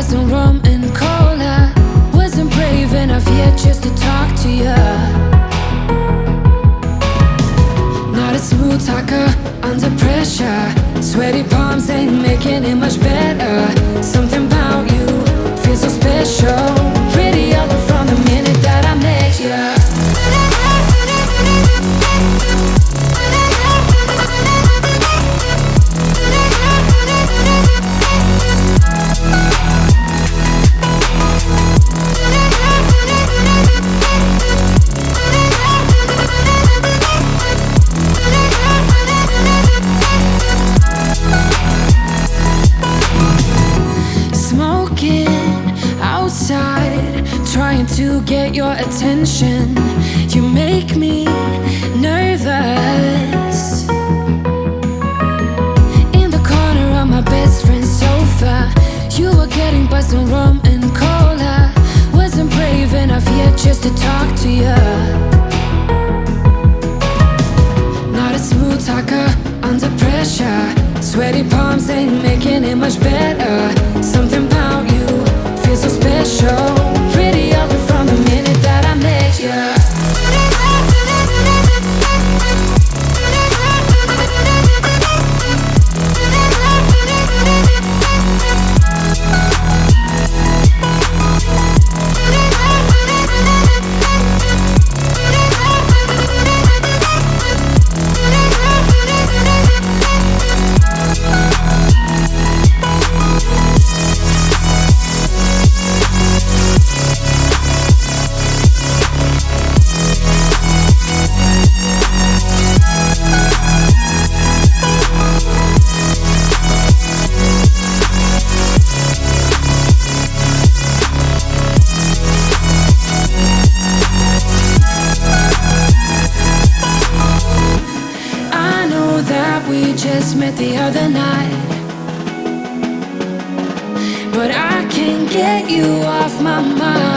some rum and cola. Wasn't brave enough yet just to talk to ya. Not a smooth talker under pressure. Sweaty palms ain't making it much better. Something about you feels so special. Pretty other from the minute that I met ya. Trying to get your attention. You make me nervous. In the corner of my best friend's sofa, you were getting buzzed on rum and cola. Wasn't brave enough yet just to talk to ya. Not a smooth talker under pressure. Sweaty palms ain't making it much better. Something about you feels so special. Pretty other from the minute that I met ya. We just met the other night, but I can't get you off my mind.